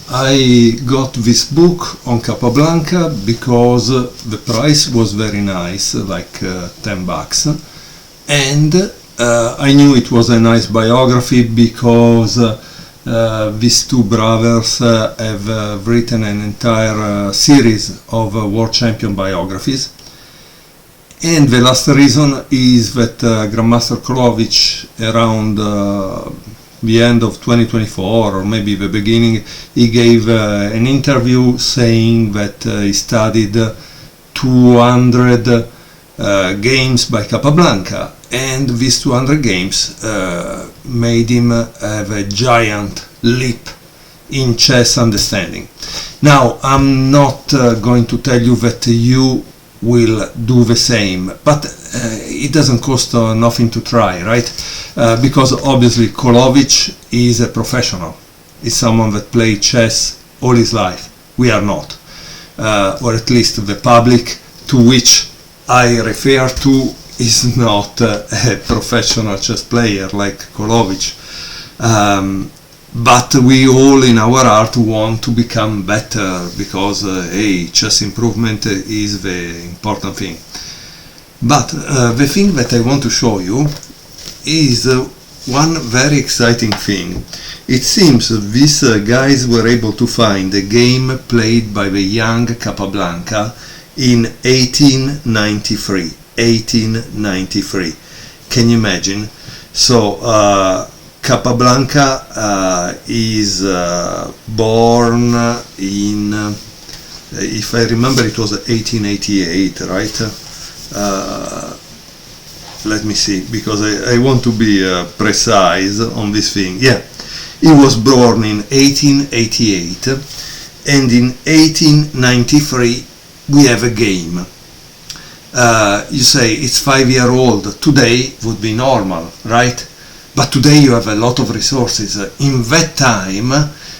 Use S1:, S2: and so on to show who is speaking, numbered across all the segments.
S1: I got this book on Capablanca because the price was very nice, like $10, and I knew it was a nice biography because these two brothers have written an entire series of world champion biographies. And the last reason is that Grandmaster Kolovic, around the end of 2024 or maybe the beginning, he gave an interview saying that he studied 200 games by Capablanca, and these 200 games made him have a giant leap in chess understanding. Now, I'm not going to tell you that you will do the same, but it doesn't cost nothing to try, right? Because obviously Kolovic is a professional. He's someone that played chess all his life. We are not, or at least the public to which I refer to is not a professional chess player like Kolovic. But we all in our heart want to become better because hey, chess improvement is the important thing. But the thing that I want to show you is one very exciting thing. It seems these guys were able to find a game played by the young Capablanca in 1893. 1893. Can you imagine? So Capablanca is born in, if I remember, it was 1888, right? Let me see, because I want to be precise on this thing. Yeah, he was born in 1888, and in 1893 we have a game. You say it's 5-year-old. Today would be normal, right? But today you have a lot of resources. In that time,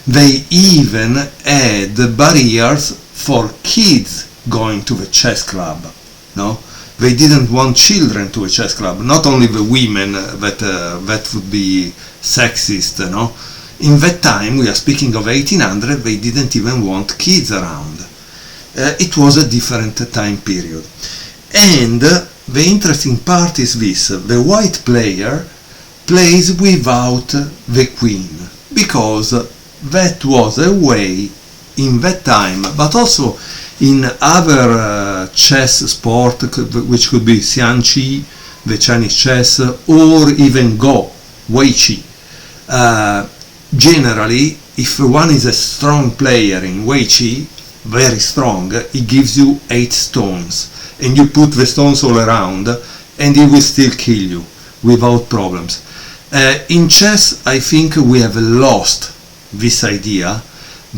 S1: they even had barriers for kids going to the chess club. No, they didn't want children to a chess club. Not only the women, that would be sexist. No, in that time, we are speaking of 1800. They didn't even want kids around. It was a different time period. And the interesting part is this: the white player plays without the queen, because that was a way in that time, but also in other chess sport, which could be Xianqi, the Chinese chess, or even Go, Wei Qi. Generally, if one is a strong player in Wei Qi, very strong, he gives you 8 stones, and you put the stones all around, and he will still kill you without problems. In chess, I think we have lost this idea,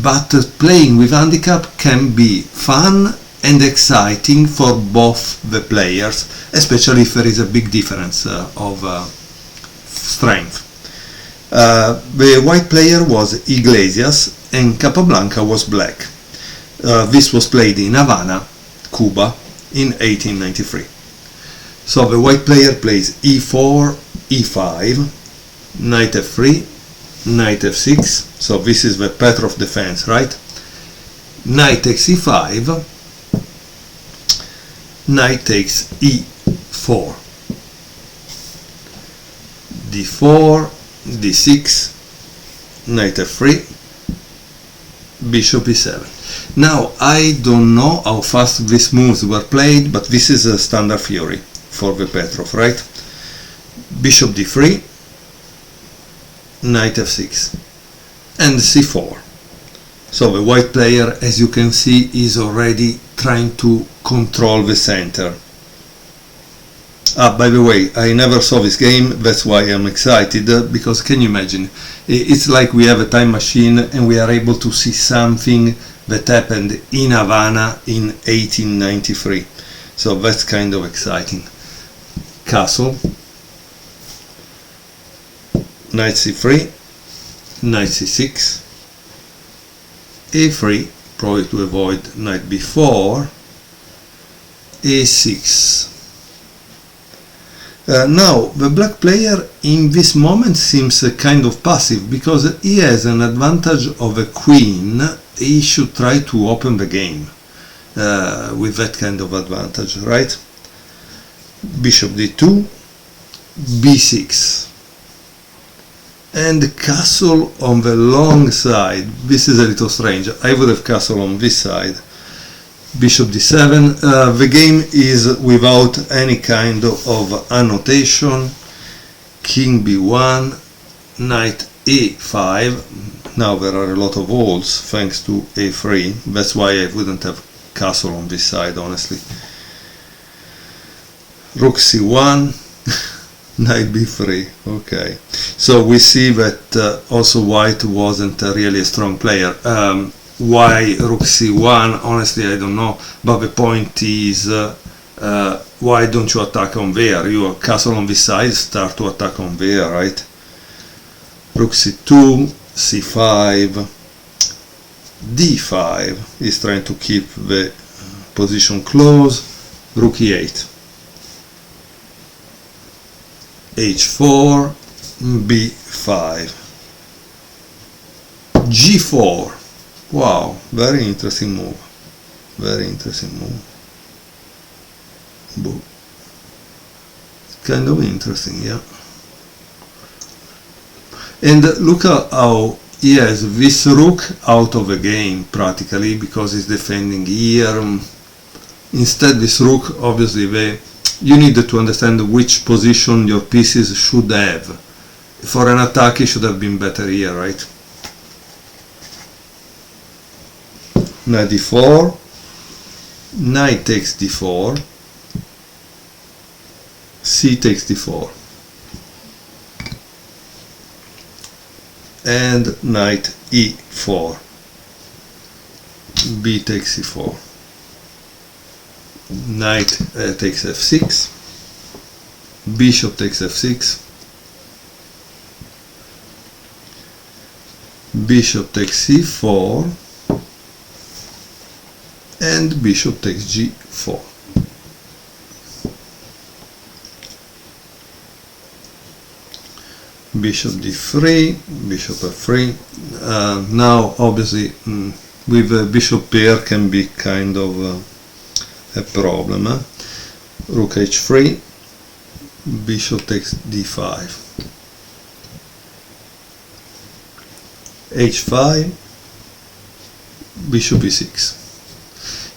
S1: but playing with handicap can be fun and exciting for both the players, especially if there is a big difference of strength. The white player was Iglesias and Capablanca was black. This was played in Havana, Cuba, in 1893. So the white player plays e4, e5, knight f3, knight f6, so this is the Petrov defense, right? Knight takes e5, knight takes e4, d4, d6, knight f3, bishop e7. Now, I don't know how fast these moves were played, but this is a standard theory for the Petrov, right? Bishop d3, knight f6, and c4. So the white player, as you can see, is already trying to control the center. By the way, I never saw this game, that's why I'm excited, because can you imagine? It's like we have a time machine and we are able to see something that happened in Havana in 1893. So that's kind of exciting. Castle, knight c3, knight c6, a3, probably to avoid knight b4, a6. Now, the black player in this moment seems kind of passive, because he has an advantage of a queen. He should try to open the game with that kind of advantage, right? Bishop d2, b6, and castle on the long side. This is a little strange. I would have castle on this side. Bishop d7. The game is without any kind of annotation. King b1, knight a5. Now there are a lot of walls thanks to a3. That's why I wouldn't have castle on this side, honestly. Rook c1, knight b3. Okay, so we see that also white wasn't really a strong player. Why rook c1, honestly I don't know, but the point is why don't you attack on there? You castle on this side, start to attack on there, right? Rook c2, c5, d5 is trying to keep the position close. Rook e8, h4, b5, g4. Wow, very interesting move. Very interesting move. Boom. Kind of interesting, yeah. And look at how he has this rook out of the game practically, because he's defending here. Instead, this rook, obviously, you need to understand which position your pieces should have. For an attack, it should have been better here, right? Knight d4, knight takes d4, c takes d4, and knight e4, b takes c4, knight takes f6, bishop takes f6, bishop takes c4, and bishop takes g4. Bishop d3, bishop f3. Now obviously with a bishop pair can be kind of a problem. Rook h3, bishop takes d5, h5, bishop e6.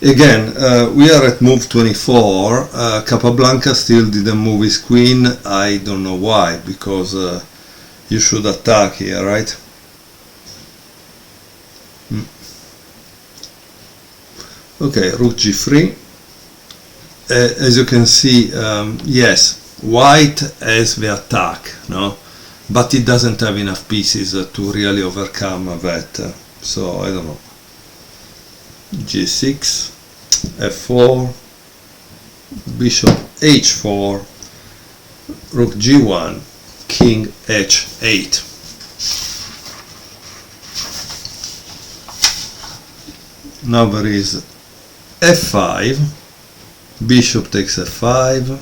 S1: Again, we are at move 24. Capablanca still didn't move his queen. I don't know why, because you should attack here, right? Okay, rook g3. As you can see, yes, white has the attack, no? But it doesn't have enough pieces to really overcome that. So, I don't know. g6, f4, bishop h4, rook g1, king h8. Now there is f5, bishop takes f5,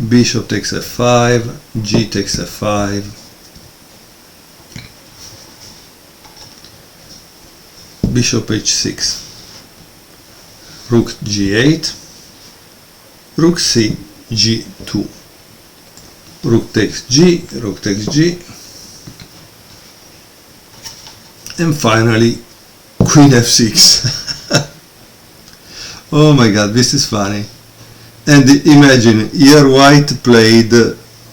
S1: bishop takes f5, g takes f5, bishop h6, rook g8, rook c, g2, rook takes g, rook takes g, and finally queen f6. Oh my god, this is funny. And imagine, here white played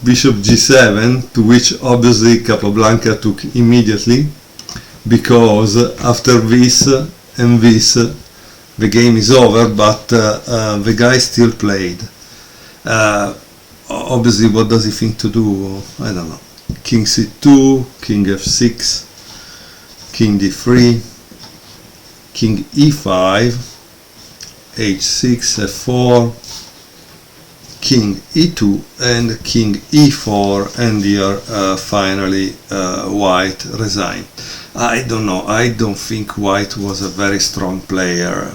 S1: bishop g7, to which obviously Capablanca took immediately, because after this and this the game is over, but the guy still played. Obviously, what does he think to do? I don't know. King c2, king f6, king d3, king e5, h6, f4, king e2, and king e4, and here finally white resigned. I don't know, I don't think white was a very strong player,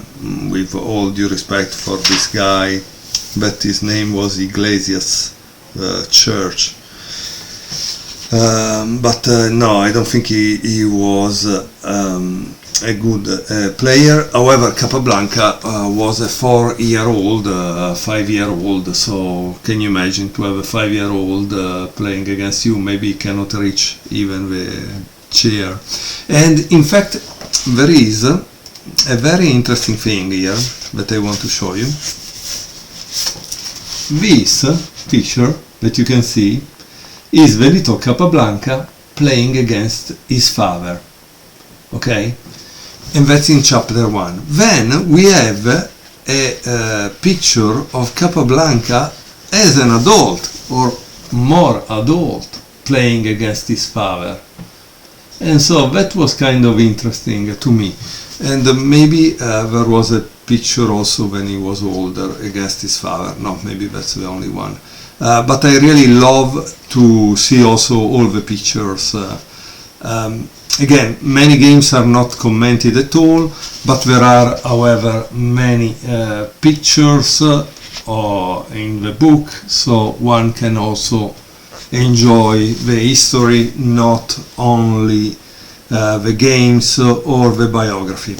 S1: with all due respect for this guy. but his name was Iglesias Church. But no, I don't think he was a good player. However, Capablanca was a 4-year-old, 5-year-old, so can you imagine to have a 5-year-old playing against you? Maybe he cannot reach even the chair. And in fact, there is a very interesting thing here that I want to show you. This picture that you can see is the little Capablanca playing against his father. Okay? And that's in chapter 1. Then we have a picture of Capablanca as an adult, or more adult, playing against his father. And so that was kind of interesting to me. And maybe there was a picture also when he was older against his father. No, maybe that's the only one. But I really love to see also all the pictures. Again, many games are not commented at all, but there are, however, many pictures in the book, so one can also enjoy the history, not only the games or the biography.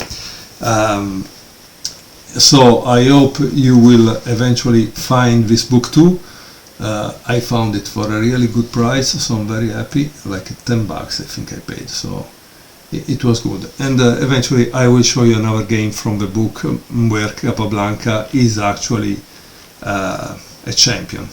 S1: So I hope you will eventually find this book too. I found it for a really good price, so I'm very happy, like $10 I think I paid, so it was good. And eventually I will show you another game from the book where Capablanca is actually a champion.